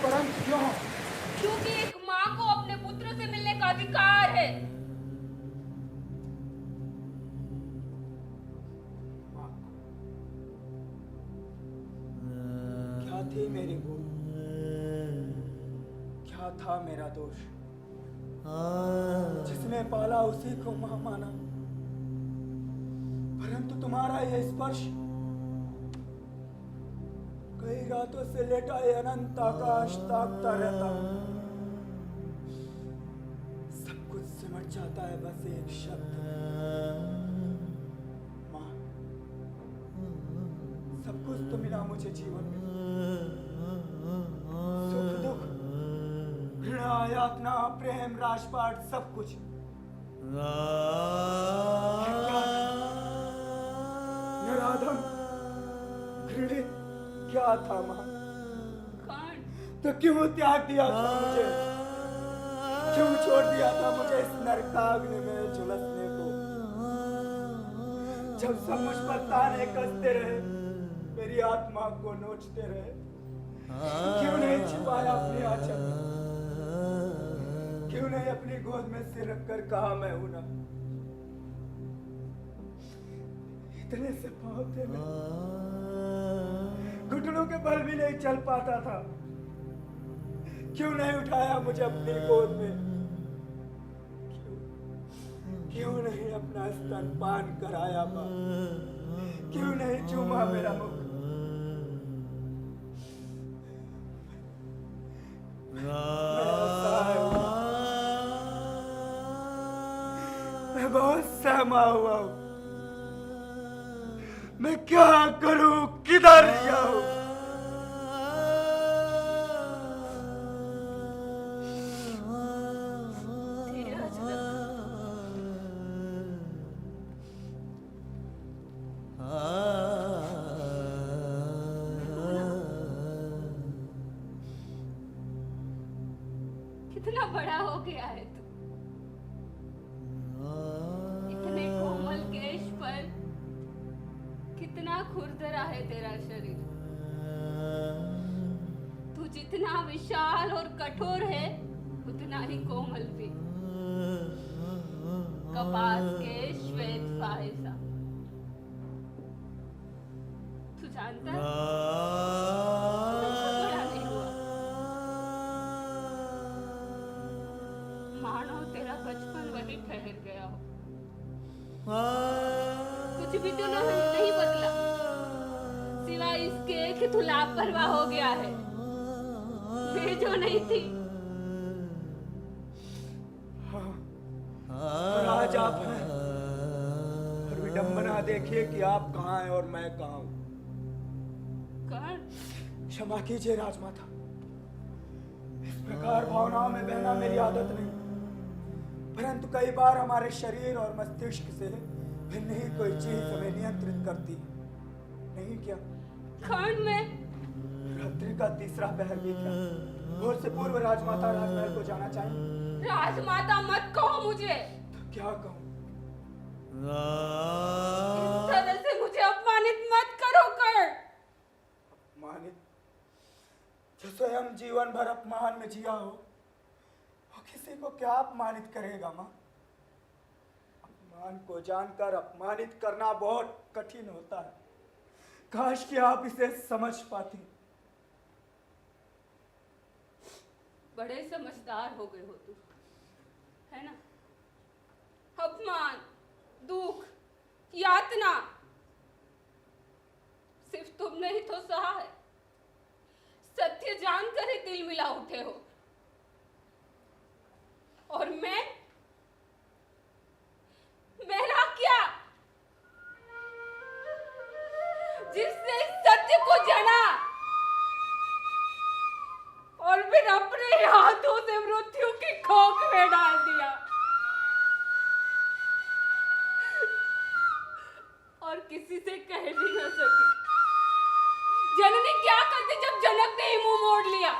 परंतु क्यों? क्योंकि एक माँ को अपने पुत्र से मिलने का अधिकार है। क्या थी मेरी भूल? क्या था मेरा दोष? जिसने पाला उसी को मां माना, परंतु तुम्हारा यह स्पर्श कई रातों से लेटा ये अनंत आकाश ताकता रहता हूं। सब कुछ सिमट जाता है बस एक शब्द मां। सब कुछ तो मिला मुझे जीवन में, सुख दुख, घृणा, यातना, प्रेम, राजपाट, सब कुछ। नराधम, घृणित क्या था मां? तो क्यों त्याग दिया था मुझे? क्यों छोड़ दिया था मुझे इस नरकाग्नि में झुलसने को? जब सब मुझ पर ताने कसते रहे, मेरी आत्मा को नोचते रहे, क्यों नहीं छिपाया अपनी आंचल? क्यों नहीं अपनी गोद में सिर रखकर कहा मैं हूं ना? इतने से पाँव थे मेरे, घुटनों के बल भी नहीं चल पाता था। क्यों नहीं उठाया मुझे अपनी गोद में? क्यों नहीं अपना स्तनपान कराया मां? क्यों नहीं चूमा मेरा मुख? मैं बहुत सहमा हुआ हूं। मैं क्या करूं, किधर जाऊं? कितना बड़ा हो गया है तू, इतने कोमल केश पर कितना खुरदरा है तेरा शरीर। तू जितना विशाल और कठोर है उतना ही कोमल भी। कपास के श्वेत फाहे सा। तू जानता है बड़ा नहीं हुआ, मानो तेरा बचपन वही ठहर गया हो। कुछ भी तो नहीं बदला, सिवाय इसके कि तू लापरवाह हो गया है। मैं जो नहीं थी, और आज आप हैं, और विडंबना देखिए कि आप कहाँ हैं और मैं कहाँ हूँ। क्षमा कीजिए राजमाता, इस प्रकार भावनाओं में बहना मेरी आदत नहीं, परंतु कई बार हमारे शरीर और मस्तिष्क से भिन्न ही कोई चीज हमें नियंत्रित करती नहीं क्या? खंड में रात्रि का तीसरा पहर भी क्या? भोर से पूर्व राजमाता राजमहल को जाना चाहिए। राजमाता मत कहो मुझे। तो क्या कहूँ? इस तरह से मुझे अपमानित मत करो कर। अपमानित? जो स्वयं जीवन भर अपमान में जिया हो, वो किसी को क्या अपमानित करेगा माँ? अपमान को जानकर अपमानित करना बहुत कठिन होता है। काश कि आप इसे समझ पाती। बड़े समझदार हो गए हो तुम, है ना? अपमान, दुख, यातना सिर्फ तुमने ही तो सहा है। सत्य जानकर ही दिल मिला उठे हो, और मेरा क्या? जिसने इस सत्य को जाना और फिर अपने हाथों से मृत्यु की खोख में डाल दिया, और किसी से कह भी न सकी। जननी क्या करती जब जनक ने ही मुंह मोड़ लिया?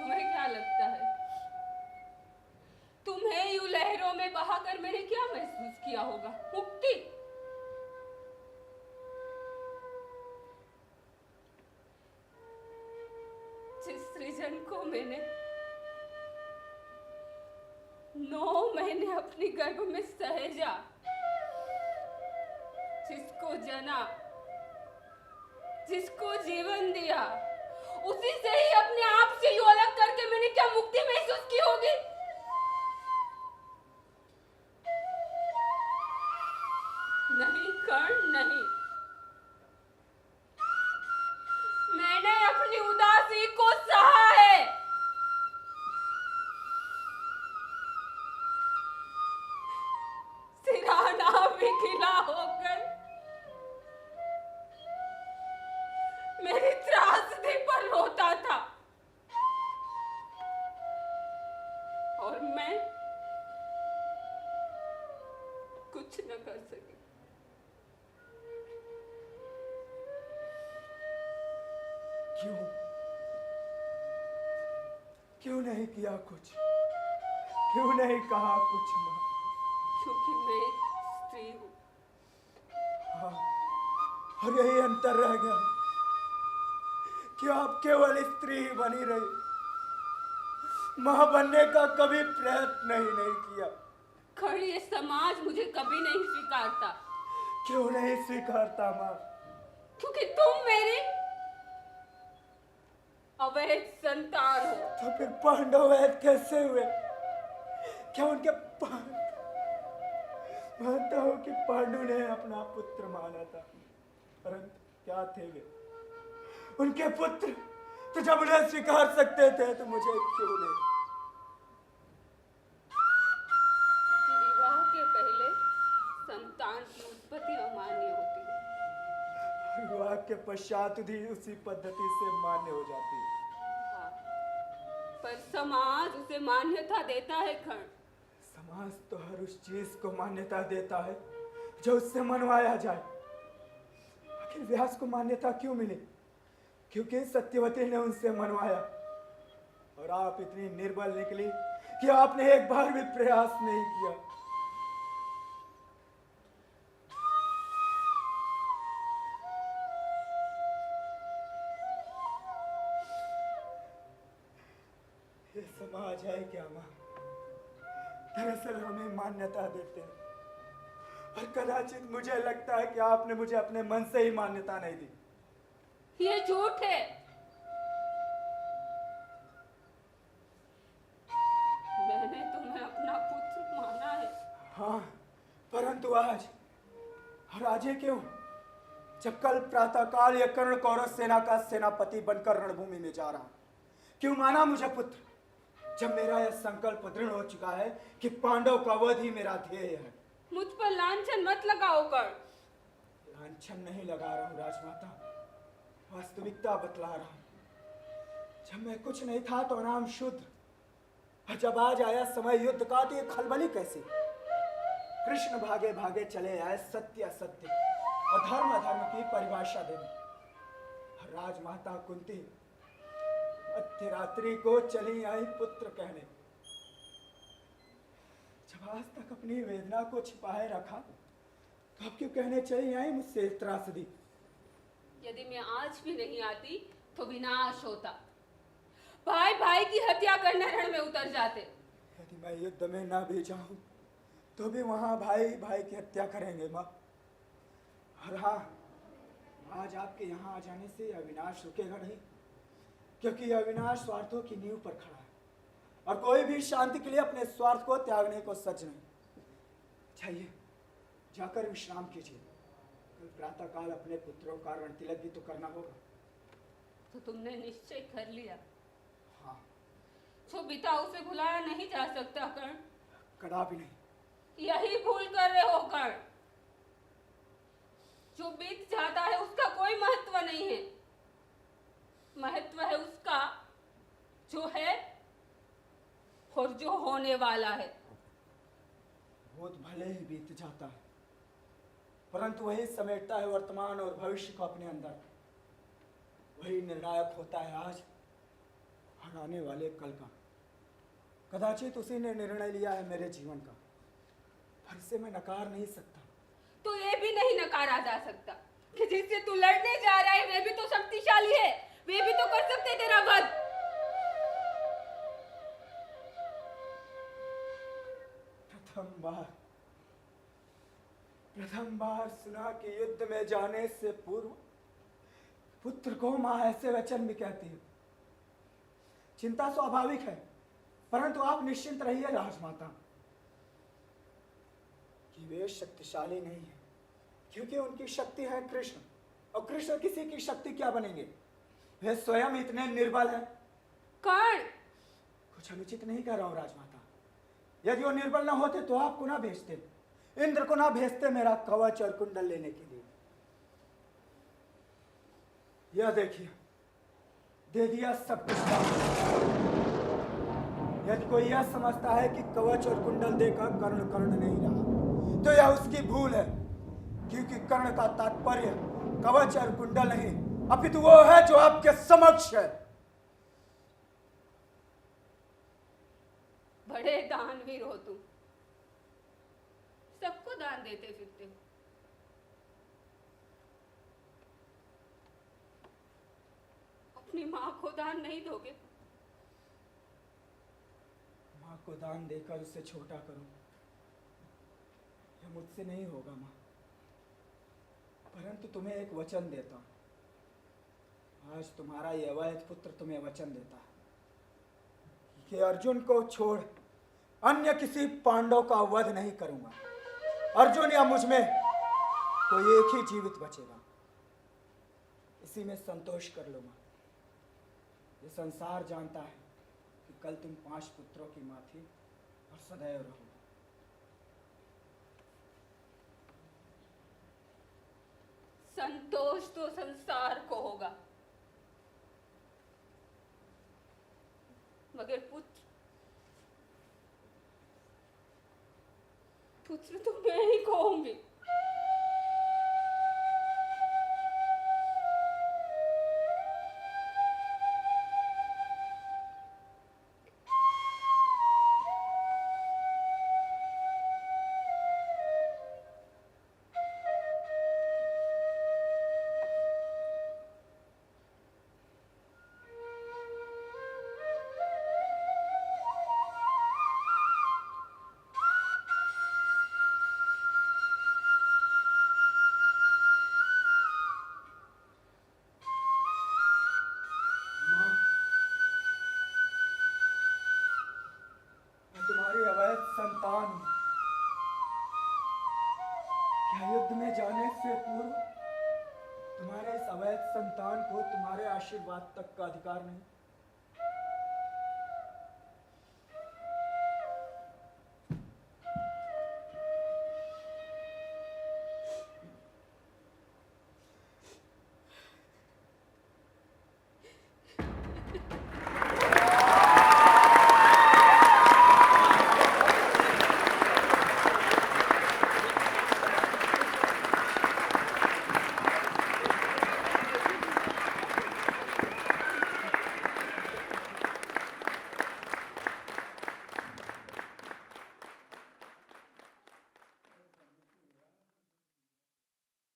तुम्हें क्या लगता है, तुम्हें यूं लहरों में बहाकर मैंने क्या महसूस किया होगा? मुक्ति? 9 महीने अपनी गर्भ में सहेजा, जिसको जना, जिसको जीवन दिया, उसी से ही अपने आप से यूं अलग करके मैंने क्या मुक्ति महसूस की होगी? नहीं कर्ण, नहीं। मैंने अपनी उदासी को सहा है। सिरहाना भी खिला होकर मेरी त्रासदी पर रोता था, और मैं कुछ न कर सकी। क्यों नहीं किया कुछ? क्यों नहीं कहा कुछ माँ? क्योंकि मैं एक स्त्री हूँ। हाँ, और यही अंतर रह गया कि आप केवल स्त्री ही बनी रही, माँ बनने का कभी प्रयत्न ही नहीं किया। खड़ी ये समाज मुझे कभी नहीं स्वीकारता। क्यों नहीं स्वीकारता माँ? क्योंकि तुम मेरी अवैध संतान हो। तो फिर पांडव वैध कैसे हुए? क्या उनके मानता हूं कि पांडु ने अपना पुत्र माना था, परंतु क्या थे वे? उनके पुत्र तो जब उन्हें स्वीकार सकते थे तो मुझे क्यों नहीं? कि विवाह के पहले संतान की उत्पत्ति अमान्य होती है, विवाह के पश्चात भी उसी पद्धति से मान्य हो जाती है। हाँ, पर समाज उसे मान्यता देता है खंड। समाज तो हर उस चीज को मान्यता देता है जो उससे मनवाया जाए। आखिर व्यास को मान्यता क्यों मिली? क्योंकि सत्यवती ने उनसे मनवाया, और आप इतनी निर्बल निकली कि आपने एक बार भी प्रयास नहीं किया। ये समाज है क्या माँ? दरअसल हमें मान्यता देते हैं, और कदाचित मुझे लगता है कि आपने मुझे अपने मन से ही मान्यता नहीं दी। ये झूठ है। मैंने तुम्हें अपना पुत्र माना है। हाँ, परंतु आज ये क्यों? जब कल प्रातःकाल यह कर्ण कौरव सेना का सेनापति बनकर रणभूमि में जा रहा, क्यों माना मुझे पुत्र? जब मेरा यह संकल्प दृढ़ हो चुका है कि पांडव का वध ही मेरा ध्येय है। मुझ पर लांछन मत लगाओ कर। लांछन नहीं लगा रहा हूँ राजमाता, वास्तविकता बतला रहा हूँ। जब मैं कुछ नहीं था तो नाम शूद्र, और जब आज आया समय युद्ध का तो ये खलबली कैसी? कृष्ण भागे भागे चले आए सत्य असत्य और धर्म अधर्म की परिभाषा देने। और राजमाता कुंती मध्यरात्रि को चली आई पुत्र कहने। जब आज तक अपनी वेदना को छिपाए रखा तो अब क्यों कहने चली आई मुझसे त्रासदी? यदि मैं आज भी नहीं आती तो विनाश होता। भाई भाई की हत्या करने रण में उतर जाते। यदि मैं युद्ध में ना भी जाऊं तो भी वहां भाई भाई की हत्या करेंगे माँ। और हाँ, आज आपके यहाँ आ जाने से यह विनाश रुकेगा नहीं, क्योंकि यह विनाश स्वार्थों की नींव पर खड़ा है, और कोई भी शांति के लिए अपने स्वार्थ को त्यागने को सच नहीं। चाहिए जाकर विश्राम कीजिए, कल प्रातःकाल अपने पुत्रों का रण तिलक भी तो करना होगा। तो तुमने निश्चय कर लिया? हाँ। जो बीता उसे भुलाया नहीं जा सकता कर्ण। कदापि नहीं। यही भूल कर रहे हो कर्ण। जो बीत जाता है उसका कोई महत्व नहीं है। महत्व है उसका जो है और जो होने वाला है। भूत भले ही बीत जाता है, परंतु वही समेटता है वर्तमान और भविष्य को अपने अंदर। वही निर्णायक होता है आज और आने वाले कल का। कदाचित उसी ने निर्णय लिया है मेरे जीवन का, पर इसे मैं नकार नहीं सकता। तो ये भी नहीं नकारा जा सकता कि जिससे तू लड़ने जा रहा है वे भी तो शक्तिशाली है, वे भी तो कर सकते तेरा वध। प्रथम बार सुना कि युद्ध में जाने से पूर्व पुत्र को मां ऐसे वचन भी कहती है। चिंता स्वाभाविक है, परंतु आप निश्चिंत रहिए राजमाता कि वे शक्तिशाली नहीं है, क्योंकि उनकी शक्ति है कृष्ण, और कृष्ण किसी की शक्ति क्या बनेंगे? वे स्वयं इतने निर्बल हैं। कर्ण, कुछ अनुचित नहीं कह रहा हूं राजमाता। यदि वो निर्बल ना होते तो आपको ना भेजते, इंद्र को ना भेजते मेरा कवच और कुंडल लेने के लिए। यह देखिए, दे दिया सब कुछ। यदि कोई यह समझता है कि कवच और कुंडल देकर कर्ण कर्ण नहीं रहा, तो यह उसकी भूल है, क्योंकि कर्ण का तात्पर्य कवच और कुंडल नहीं, अपितु वो है जो आपके समक्ष है। बड़े दानवीर हो तुम, सबको दान देते फिरते हो। अपनी मां को दान नहीं दोगे? मां को दान देकर उसे छोटा करो, यह मुझसे नहीं होगा मां। परंतु तुम्हें एक वचन देता हूं। आज तुम्हारा यह अवैध पुत्र तुम्हें वचन देता है कि अर्जुन को छोड़ अन्य किसी पांडव का वध नहीं करूंगा। अर्जुन या मुझ में कोई एक ही जीवित बचेगा, इसी में संतोष कर लो मां। ये संसार जानता है कि कल तुम 5 पुत्रों की मां थी और सदैव रहोगे। संतोष तो संसार को होगा, मगर पुत्र तो मैं ही कहूंगी। संतान हूं। क्या युद्ध में जाने से पूर्व तुम्हारे इस अवैध संतान को तुम्हारे आशीर्वाद तक का अधिकार नहीं?